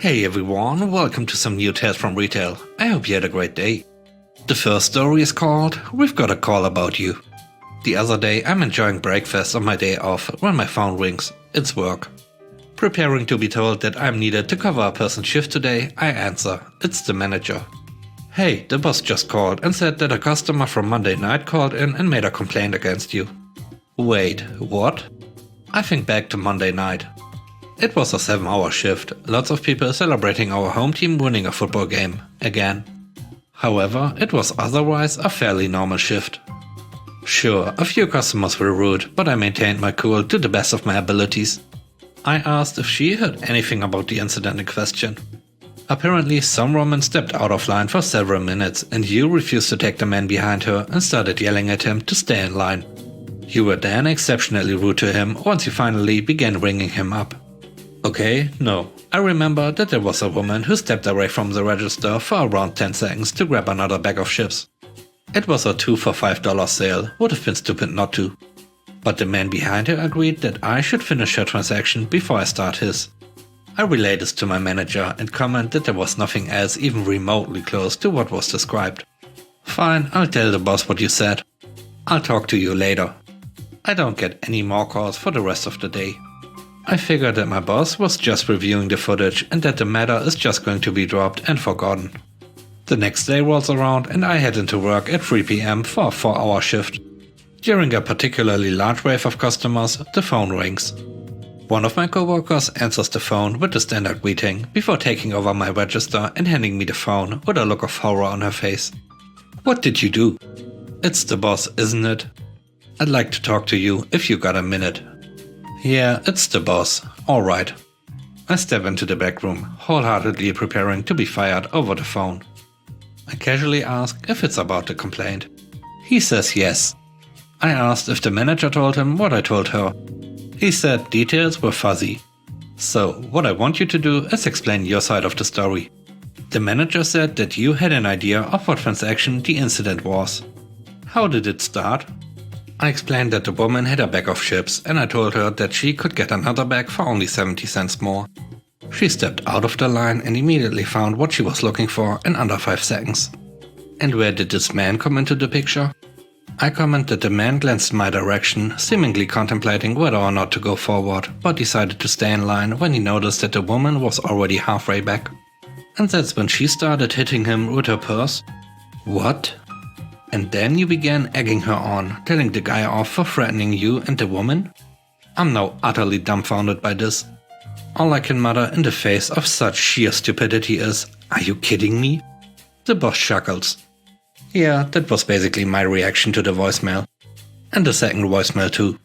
Hey everyone, welcome to some new tales from retail. I hope you had a great day. The first story is called We've Got a Call About You. The other day I'm enjoying breakfast on my day off when my phone rings. It's work. Preparing to be told that I'm needed to cover a person's shift today, I answer. It's the manager. Hey, the boss just called and said that a customer from Monday night called in and made a complaint against you. Wait, what? I think back to Monday night. It was a 7-hour shift, lots of people celebrating our home team winning a football game, again. However, it was otherwise a fairly normal shift. Sure, a few customers were rude, but I maintained my cool to the best of my abilities. I asked if she heard anything about the incident in question. Apparently some woman stepped out of line for several minutes and you refused to take the man behind her and started yelling at him to stay in line. You were then exceptionally rude to him once you finally began ringing him up. Okay, no. I remember that there was a woman who stepped away from the register for around 10 seconds to grab another bag of chips. It was a 2 for $5 sale, would have been stupid not to. But the man behind her agreed that I should finish her transaction before I start his. I relayed this to my manager and commented that there was nothing else even remotely close to what was described. Fine, I'll tell the boss what you said. I'll talk to you later. I don't get any more calls for the rest of the day. I figured that my boss was just reviewing the footage and that the matter is just going to be dropped and forgotten. The next day rolls around and I head into work at 3 PM for a 4-hour shift. During a particularly large wave of customers, the phone rings. One of my coworkers answers the phone with the standard greeting before taking over my register and handing me the phone with a look of horror on her face. What did you do? It's the boss, isn't it? I'd like to talk to you if you got a minute. Yeah, it's the boss. Alright. I step into the back room, wholeheartedly preparing to be fired over the phone. I casually ask if it's about the complaint. He says yes. I asked if the manager told him what I told her. He said details were fuzzy. So, what I want you to do is explain your side of the story. The manager said that you had an idea of what transaction the incident was. How did it start? I explained that the woman had a bag of chips and I told her that she could get another bag for only 70 cents more. She stepped out of the line and immediately found what she was looking for in under 5 seconds. And where did this man come into the picture? I comment that the man glanced in my direction, seemingly contemplating whether or not to go forward, but decided to stay in line when he noticed that the woman was already halfway back. And that's when she started hitting him with her purse. What? And then you began egging her on, telling the guy off for threatening you and the woman? I'm now utterly dumbfounded by this. All I can mutter in the face of such sheer stupidity is, are you kidding me? The boss chuckles. Yeah, that was basically my reaction to the voicemail. And the second voicemail too.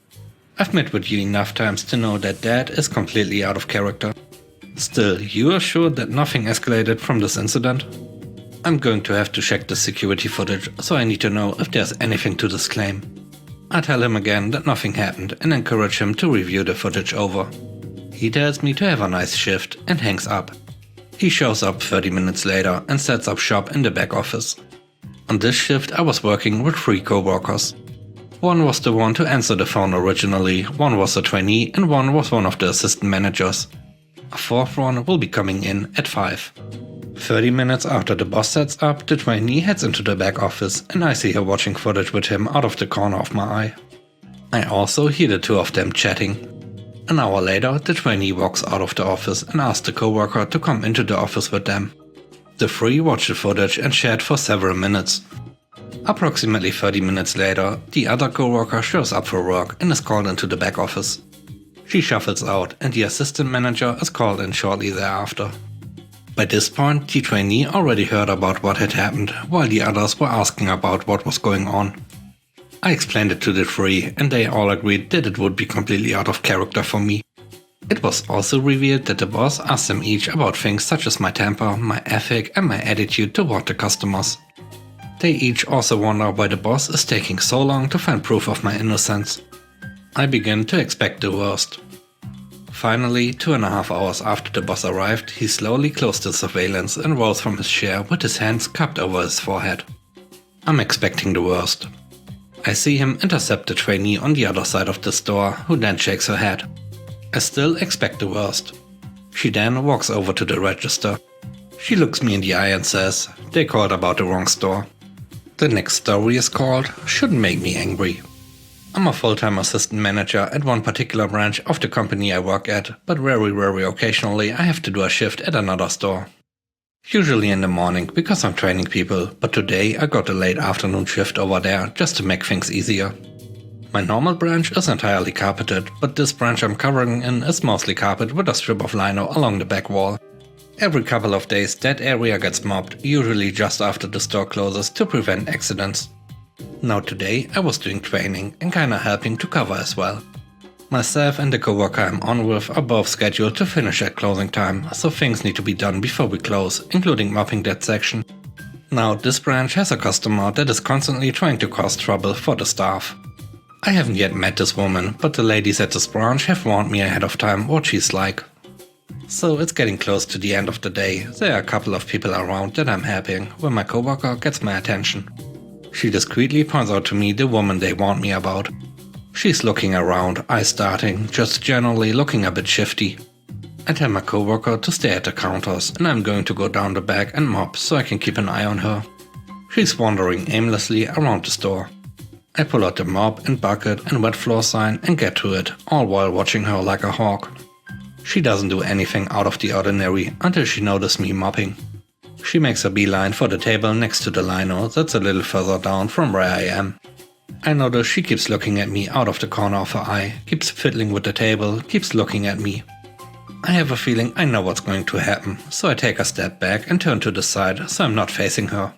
I've met with you enough times to know that that is completely out of character. Still, you are sure that nothing escalated from this incident? I'm going to have to check the security footage, so I need to know if there's anything to this claim. I tell him again that nothing happened and encourage him to review the footage over. He tells me to have a nice shift and hangs up. He shows up 30 minutes later and sets up shop in the back office. On this shift I was working with 3 co-workers. One was the one to answer the phone originally, one was a trainee and one was one of the assistant managers. A 4th one will be coming in at 5. 30 minutes after the boss sets up, the trainee heads into the back office and I see her watching footage with him out of the corner of my eye. I also hear the 2 of them chatting. An hour later, the trainee walks out of the office and asks the coworker to come into the office with them. The 3 watch the footage and chat for several minutes. Approximately 30 minutes later, the other coworker shows up for work and is called into the back office. She shuffles out and the assistant manager is called in shortly thereafter. By this point, the trainee already heard about what had happened, while the others were asking about what was going on. I explained it to the 3, and they all agreed that it would be completely out of character for me. It was also revealed that the boss asked them each about things such as my temper, my ethic, and my attitude toward the customers. They each also wonder why the boss is taking so long to find proof of my innocence. I begin to expect the worst. Finally, 2.5 hours after the boss arrived, he slowly closed the surveillance and rose from his chair with his hands cupped over his forehead. I'm expecting the worst. I see him intercept the trainee on the other side of the store, who then shakes her head. I still expect the worst. She then walks over to the register. She looks me in the eye and says, "They called about the wrong store." The next story is called Shouldn't Make Me Angry. I'm a full-time assistant manager at one particular branch of the company I work at, but very occasionally I have to do a shift at another store. Usually in the morning because I'm training people, but today I got a late afternoon shift over there just to make things easier. My normal branch is entirely carpeted, but this branch I'm covering in is mostly carpet with a strip of lino along the back wall. Every couple of days that area gets mopped, usually just after the store closes to prevent accidents. Now today I was doing training and kinda helping to cover as well. Myself and the coworker I'm on with are both scheduled to finish at closing time, so things need to be done before we close, including mopping that section. Now this branch has a customer that is constantly trying to cause trouble for the staff. I haven't yet met this woman, but the ladies at this branch have warned me ahead of time what she's like. So it's getting close to the end of the day. There are a couple of people around that I'm helping when my coworker gets my attention. She discreetly points out to me the woman they warned me about. She's looking around, eyes starting, just generally looking a bit shifty. I tell my coworker to stay at the counters and I'm going to go down the back and mop so I can keep an eye on her. She's wandering aimlessly around the store. I pull out the mop and bucket and wet floor sign and get to it, all while watching her like a hawk. She doesn't do anything out of the ordinary until she notices me mopping. She makes a beeline for the table next to the lino that's a little further down from where I am. I notice she keeps looking at me out of the corner of her eye, keeps fiddling with the table, keeps looking at me. I have a feeling I know what's going to happen, so I take a step back and turn to the side so I'm not facing her.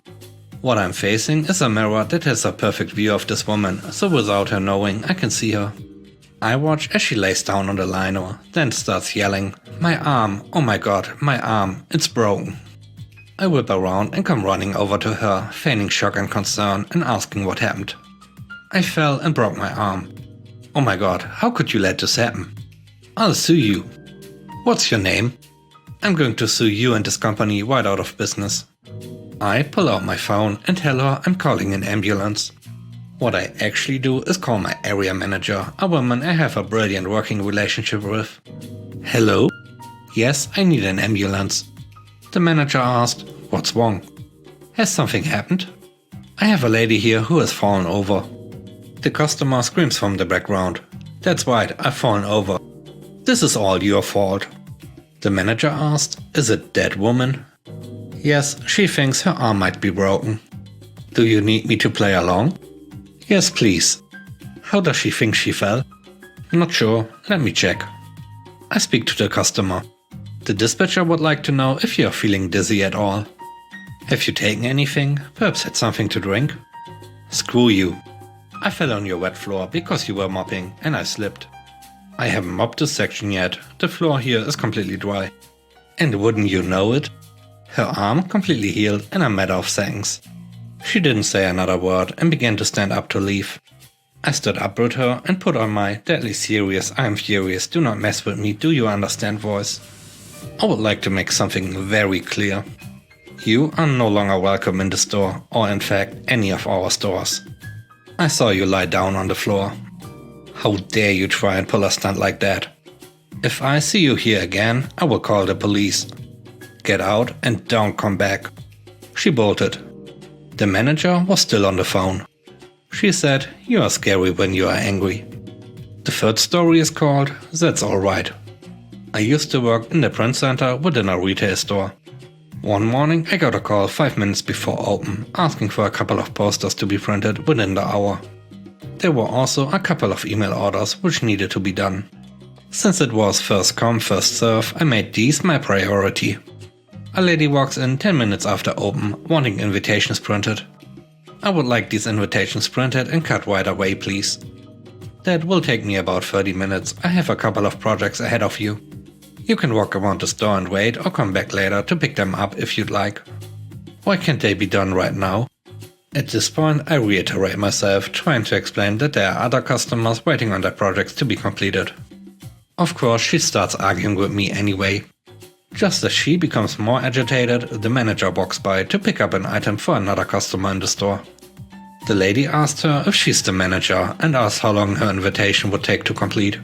What I'm facing is a mirror that has a perfect view of this woman, so without her knowing I can see her. I watch as she lays down on the lino, then starts yelling, "My arm, oh my god, my arm, it's broken." I whip around and come running over to her, feigning shock and concern and asking what happened. "I fell and broke my arm." "Oh my god, how could you let this happen?" "I'll sue you." "What's your name?" "I'm going to sue you and this company right out of business." I pull out my phone and tell her I'm calling an ambulance. What I actually do is call my area manager, a woman I have a brilliant working relationship with. "Hello?" "Yes, I need an ambulance." The manager asked, "What's wrong?" "Has something happened?" "I have a lady here who has fallen over." The customer screams from the background, "That's right, I've fallen over. This is all your fault." The manager asked, "Is it that woman?" "Yes, she thinks her arm might be broken." "Do you need me to play along?" "Yes, please." "How does she think she fell?" "Not sure, let me check." I speak to the customer. "The dispatcher would like to know if you are feeling dizzy at all." "Have you taken anything? Perhaps had something to drink?" "Screw you. I fell on your wet floor because you were mopping and I slipped. I haven't mopped this section yet. The floor here is completely dry." "And wouldn't you know it?" Her arm completely healed in a matter of seconds. She didn't say another word and began to stand up to leave. I stood up with her and put on my deadly serious "I'm furious, do not mess with me, do you understand" voice. I would like to make something very clear. You are no longer welcome in the store, or in fact any of our stores. I saw you lie down on the floor. How dare you try and pull a stunt like that? If I see you here again, I will call the police. Get out and don't come back. She bolted. The manager was still on the phone. She said, "You are scary when you are angry." The third story is called That's Alright. I used to work in the print center within a retail store. One morning I got a call 5 minutes before open, asking for a couple of posters to be printed within the hour. There were also a couple of email orders which needed to be done. Since it was first come first serve, I made these my priority. A lady walks in 10 minutes after open, wanting invitations printed. "I would like these invitations printed and cut right away, please." "That will take me about 30 minutes, I have a couple of projects ahead of you. You can walk around the store and wait or come back later to pick them up if you'd like." "Why can't they be done right now?" At this point I reiterate myself, trying to explain that there are other customers waiting on their projects to be completed. Of course she starts arguing with me anyway. Just as she becomes more agitated, the manager walks by to pick up an item for another customer in the store. The lady asked her if she's the manager and asked how long her invitation would take to complete.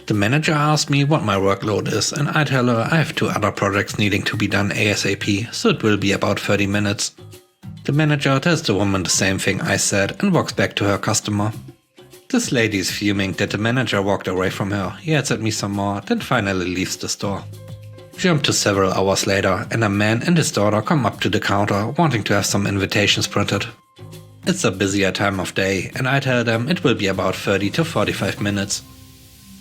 The manager asked me what my workload is, and I tell her I have 2 other projects needing to be done ASAP, so it will be about 30 minutes. The manager tells the woman the same thing I said and walks back to her customer. This lady is fuming that the manager walked away from her, yells at me some more, then finally leaves the store. Jump to several hours later, and a man and his daughter come up to the counter wanting to have some invitations printed. It's a busier time of day, and I tell them it will be about 30 to 45 minutes.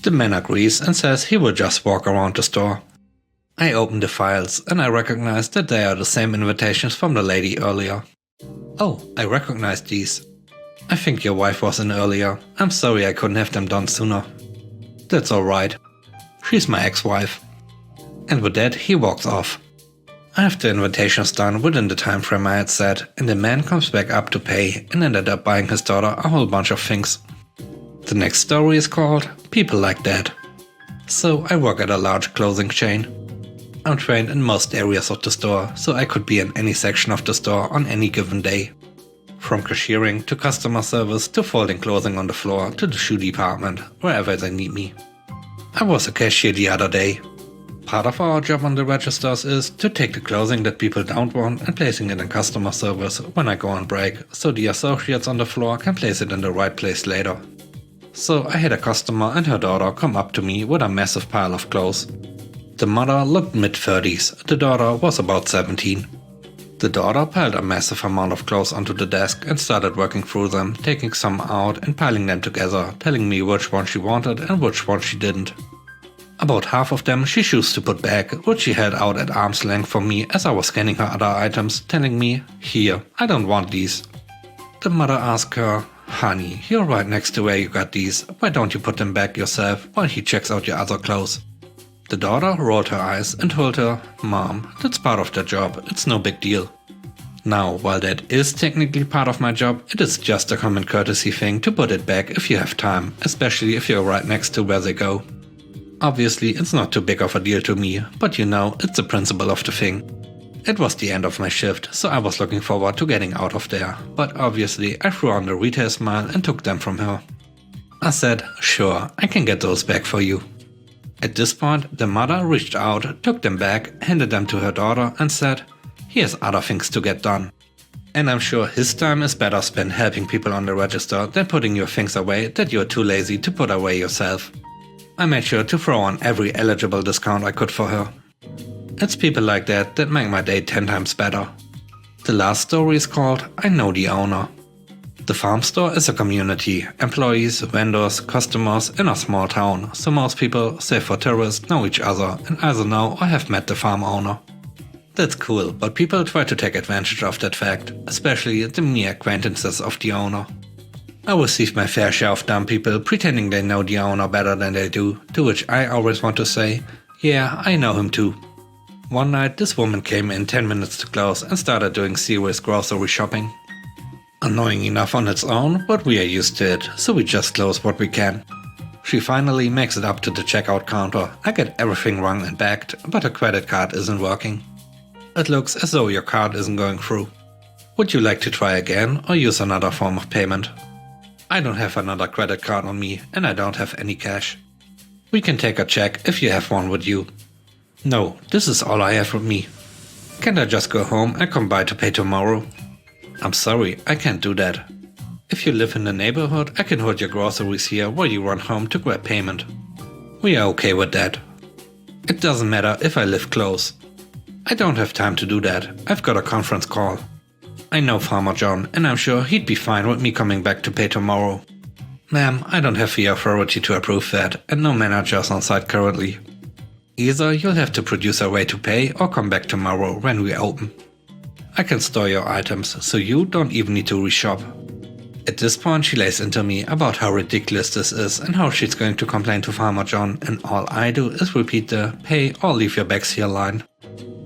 The man agrees and says he will just walk around the store. I open the files and I recognize that they are the same invitations from the lady earlier. Oh, I recognize these. I think your wife was in earlier. I'm sorry I couldn't have them done sooner. That's alright. She's my ex-wife. And with that he walks off. I have the invitations done within the time frame I had set, and the man comes back up to pay and ended up buying his daughter a whole bunch of things. The next story is called People Like That. So I work at a large clothing chain. I'm trained in most areas of the store, so I could be in any section of the store on any given day. From cashiering to customer service to folding clothing on the floor to the shoe department, wherever they need me. I was a cashier the other day. Part of our job on the registers is to take the clothing that people don't want and placing it in customer service when I go on break, so the associates on the floor can place it in the right place later. So I had a customer and her daughter come up to me with a massive pile of clothes. The mother looked mid-30s, the daughter was about 17. The daughter piled a massive amount of clothes onto the desk and started working through them, taking some out and piling them together, telling me which one she wanted and which one she didn't. About half of them she chose to put back, which she held out at arm's length for me as I was scanning her other items, telling me, "Here, I don't want these." The mother asked her, "Honey, you're right next to where you got these, why don't you put them back yourself while he checks out your other clothes?" The daughter rolled her eyes and told her, "Mom, that's part of the job, it's no big deal." Now, while that is technically part of my job, it is just a common courtesy thing to put it back if you have time, especially if you're right next to where they go. Obviously, it's not too big of a deal to me, but you know, it's the principle of the thing. It was the end of my shift, so I was looking forward to getting out of there, but obviously I threw on the retail smile and took them from her. I said, "Sure, I can get those back for you." At this point, the mother reached out, took them back, handed them to her daughter and said, "He has other things to get done." And I'm sure his time is better spent helping people on the register than putting your things away that you're too lazy to put away yourself. I made sure to throw on every eligible discount I could for her. It's people like that that make my day 10 times better. The last story is called I Know the Owner. The farm store is a community, employees, vendors, customers in a small town, so most people, save for tourists, know each other and either know or have met the farm owner. That's cool, but people try to take advantage of that fact, especially the mere acquaintances of the owner. I received my fair share of dumb people pretending they know the owner better than they do, to which I always want to say, "Yeah, I know him too." One night this woman came in 10 minutes to close and started doing serious grocery shopping. Annoying enough on its own, but we are used to it, so we just close what we can. She finally makes it up to the checkout counter. I get everything rung and bagged, but her credit card isn't working. It looks as though your card isn't going through. Would you like to try again or use another form of payment? I don't have another credit card on me and I don't have any cash. We can take a check if you have one with you. No, this is all I have with me. Can't I just go home and come by to pay tomorrow? I'm sorry, I can't do that. If you live in the neighborhood, I can hold your groceries here while you run home to grab payment. We are okay with that. It doesn't matter if I live close. I don't have time to do that, I've got a conference call. I know Farmer John and I'm sure he'd be fine with me coming back to pay tomorrow. Ma'am, I don't have the authority to approve that and no managers on site currently. Either you'll have to produce a way to pay or come back tomorrow when we open. I can store your items so you don't even need to reshop. At this point she lays into me about how ridiculous this is and how she's going to complain to Farmer John, and all I do is repeat the "pay or leave your bags here" line.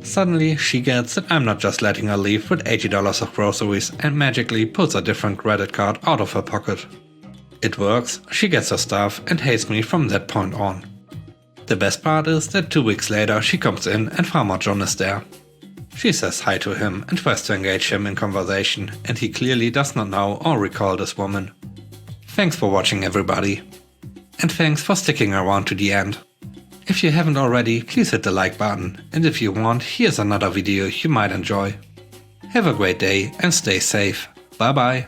Suddenly she gets that I'm not just letting her leave with $80 of groceries and magically pulls a different credit card out of her pocket. It works, she gets her stuff and hates me from that point on. The best part is that 2 weeks later she comes in and Farmer John is there. She says hi to him and tries to engage him in conversation, and he clearly does not know or recall this woman. Thanks for watching, everybody. And thanks for sticking around to the end. If you haven't already, please hit the like button, and if you want, here's another video you might enjoy. Have a great day and stay safe. Bye bye.